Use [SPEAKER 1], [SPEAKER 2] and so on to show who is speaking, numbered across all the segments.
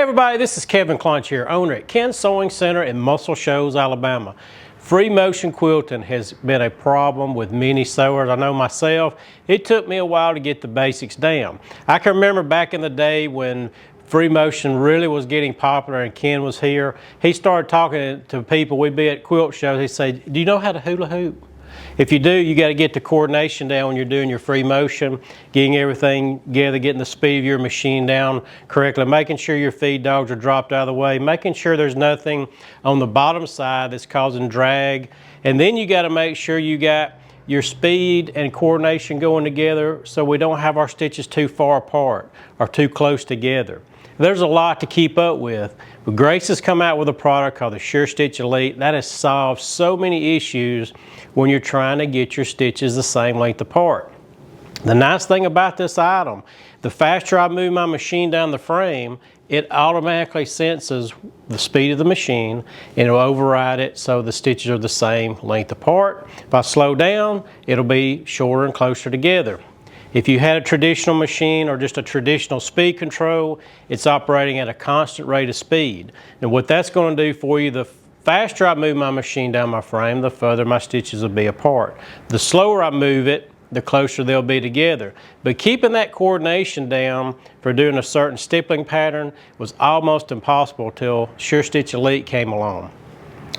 [SPEAKER 1] Hey everybody, this is Kevin Clunch here, owner at Ken's Sewing Center in Muscle Shoals, Alabama. Free motion quilting has been a problem with many sewers. I know myself, it took me a while to get the basics down. I can remember back in the day when free motion really was getting popular and Ken was here. He started talking to people. We'd be at quilt shows. He'd say, do you know how to hula hoop? If you do, you got to get the coordination down when you're doing your free motion, getting everything together, getting the speed of your machine down correctly, making sure your feed dogs are dropped out of the way, making sure there's nothing on the bottom side that's causing drag. And then you got to make sure you got your speed and coordination going together so we don't have our stitches too far apart or too close together. There's a lot to keep up with, but Grace has come out with a product called the Sure Stitch Elite that has solved so many issues when you're trying to get your stitches the same length apart. The nice thing about this item, the faster I move my machine down the frame, it automatically senses the speed of the machine and it'll override it so the stitches are the same length apart. If I slow down, it'll be shorter and closer together. If you had a traditional machine or just a traditional speed control, it's operating at a constant rate of speed. And what that's going to do for you, the faster I move my machine down my frame, the further my stitches will be apart. The slower I move it, the closer they'll be together. But keeping that coordination down for doing a certain stippling pattern was almost impossible till Sure Stitch Elite came along.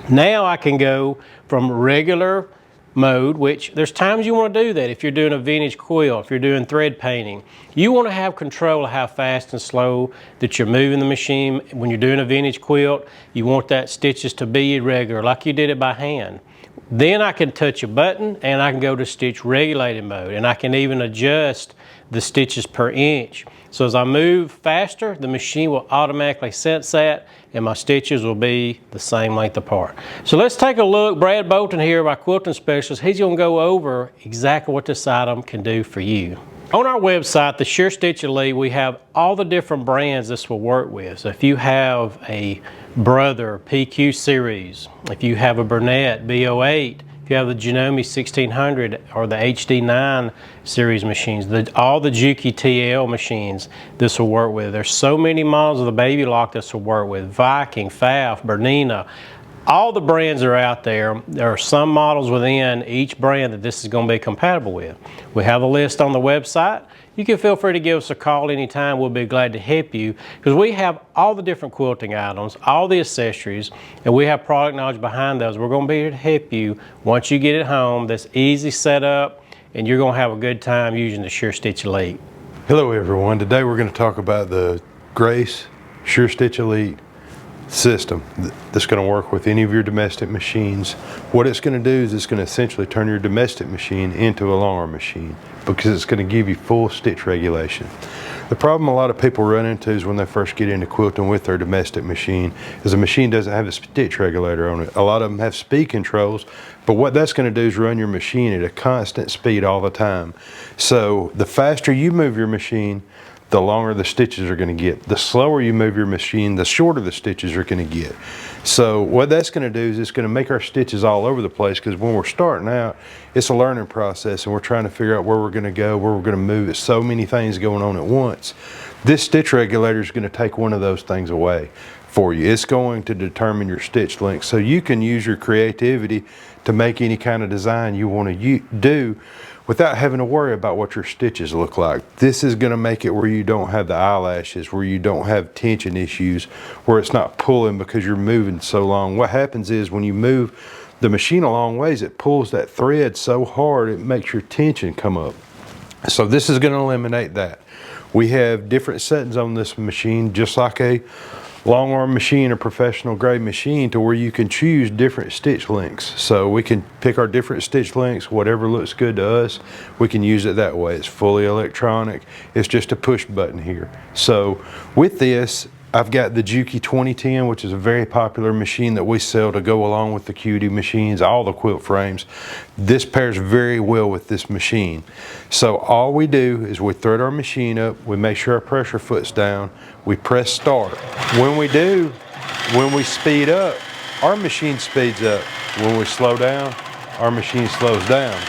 [SPEAKER 1] Now I can go from regular mode, which there's times you want to do that if you're doing a vintage quilt, if you're doing thread painting. You want to have control of how fast and slow that you're moving the machine. When you're doing a vintage quilt, you want that stitches to be irregular, like you did it by hand. Then I can touch a button and I can go to stitch regulated mode, and I can even adjust the stitches per inch. So as I move faster, the machine will automatically sense that and my stitches will be the same length apart. So let's take a look. Brad Bolton here, my quilting specialist, he's going to go over exactly what this item can do for you. On our website, the Sure Stitch Elite, we have all the different brands this will work with. So if you have a Brother PQ series, if you have a Burnett B08, if you have the Janome 1600 or the HD9 series machines, all the Juki TL machines this will work with. There's so many models of the Baby Lock this will work with. Viking, Pfaff, Bernina, all the brands are out there. There are some models within each brand that this is going to be compatible with. We have a list on the website. You can feel free to give us a call anytime. We'll be glad to help you because we have all the different quilting items, all the accessories, and we have product knowledge behind those. We're going to be here to help you once you get it home. That's easy setup, and you're going to have a good time using the Sure Stitch Elite.
[SPEAKER 2] Hello everyone. Today we're going to talk about the Grace Sure Stitch Elite system that's going to work with any of your domestic machines. What it's going to do is it's going to essentially turn your domestic machine into a long arm machine because it's going to give you full stitch regulation. The problem a lot of people run into is when they first get into quilting with their domestic machine is the machine doesn't have a stitch regulator on it. A lot of them have speed controls, but what that's going to do is run your machine at a constant speed all the time. So the faster you move your machine, the longer the stitches are going to get. The slower you move your machine, the shorter the stitches are going to get. So what that's going to do is it's going to make our stitches all over the place because when we're starting out, it's a learning process and we're trying to figure out where we're going to go, where we're going to move. It's so many things going on at once. This stitch regulator is going to take one of those things away for you. It's going to determine your stitch length so you can use your creativity to make any kind of design you want to do without having to worry about what your stitches look like. This is going to make it where you don't have the eyelashes, where you don't have tension issues, where it's not pulling because you're moving so long. What happens is when you move the machine a long ways, it pulls that thread so hard it makes your tension come up. So this is going to eliminate that. We have different settings on this machine, just like a long arm machine, a professional grade machine, to where you can choose different stitch lengths. So we can pick our different stitch lengths, whatever looks good to us, we can use it that way. It's fully electronic. It's just a push button here. So with this, I've got the Juki 2010, which is a very popular machine that we sell to go along with the Cutie machines, all the quilt frames. This pairs very well with this machine. So all we do is we thread our machine up, we make sure our pressure foot's down, we press start. When we speed up, our machine speeds up. When we slow down, our machine slows down.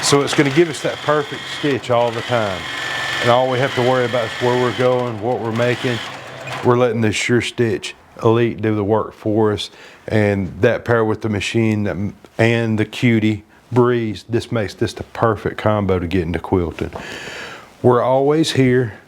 [SPEAKER 2] So it's going to give us that perfect stitch all the time. And all we have to worry about is where we're going, what we're making. we're letting the Sure Stitch Elite do the work for us, and that paired with the machine and the Cutie Breeze, this makes this the perfect combo to get into quilting. We're always here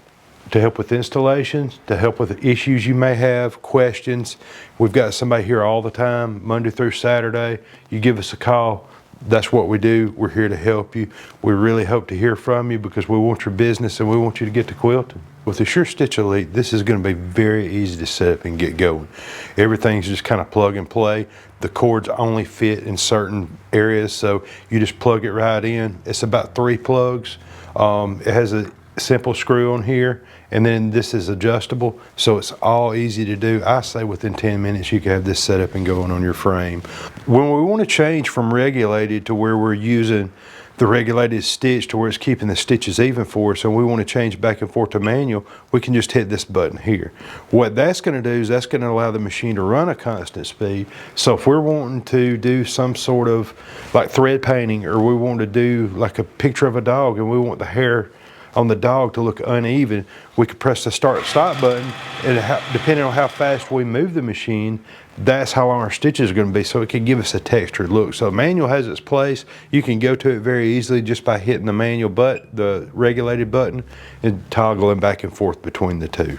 [SPEAKER 2] to help with installations, to help with issues you may have, questions. We've got somebody here all the time, Monday through Saturday. You give us a call. That's what we do. We're here to help you. We really hope to hear from you because we want your business and we want you to get to quilting. With the Sure Stitch Elite, this is going to be very easy to set up and get going. Everything's just kind of plug and play. The cords only fit in certain areas, so you just plug it right in. It's about 3 plugs. It has a simple screw on here, and then this is adjustable, so it's all easy to do. I say within 10 minutes you can have this set up and going on your frame. When we want to change from regulated to where we're using the regulated stitch to where it's keeping the stitches even for us, and we want to change back and forth to manual, we can just hit this button here. What that's going to do is that's going to allow the machine to run a constant speed. So if we're wanting to do some sort of like thread painting, or we want to do like a picture of a dog and we want the hair on the dog to look uneven, we could press the start stop button, and depending on how fast we move the machine, that's how long our stitches are going to be, so it can give us a textured look. So manual has its place. You can go to it very easily just by hitting the manual the regulated button, and toggling back and forth between the two.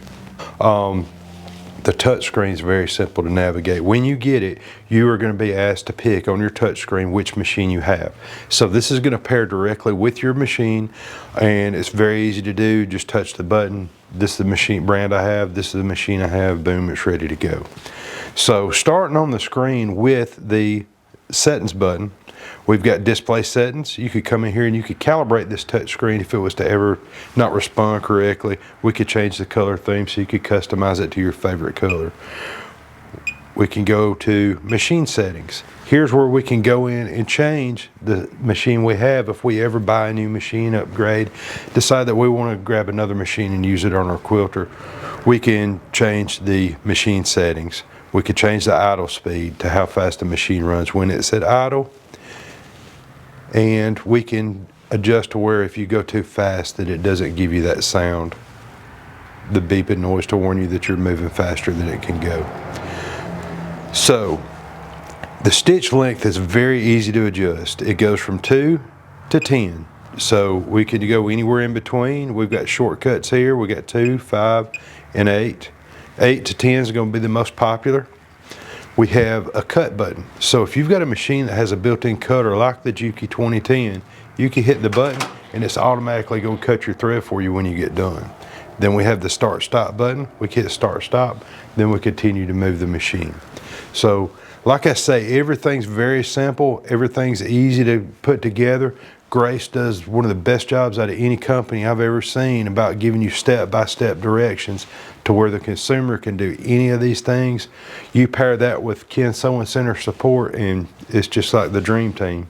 [SPEAKER 2] The touch screen is very simple to navigate. When you get it, you are going to be asked to pick on your touch screen which machine you have. So this is going to pair directly with your machine, and it's very easy to do. Just touch the button. This is the machine brand I have. This is the machine I have. Boom, it's ready to go. So starting on the screen with the settings button, we've got display settings. You could come in here and you could calibrate this touch screen if it was to ever not respond correctly. We could change the color theme so you could customize it to your favorite color. We can go to machine settings. Here's where we can go in and change the machine we have. If we ever buy a new machine, upgrade, decide that we want to grab another machine and use it on our quilter, we can change the machine settings. We could change the idle speed to how fast the machine runs when it's at idle. And we can adjust to where if you go too fast that it doesn't give you that sound, the beeping noise to warn you that you're moving faster than it can go. So the stitch length is very easy to adjust. It goes from 2 to 10. So we could go anywhere in between. We've got shortcuts here. We got 2, 5, and 8. 8 to 10 is going to be the most popular. We have a cut button. So if you've got a machine that has a built-in cutter like the Juki 2010, you can hit the button and it's automatically going to cut your thread for you when you get done. Then we have the start stop button. We hit start stop, then we continue to move the machine. So like I say, everything's very simple. Everything's easy to put together. Grace does one of the best jobs out of any company I've ever seen about giving you step-by-step directions to where the consumer can do any of these things. You pair that with Ken Sewing Center support and it's just like the dream team.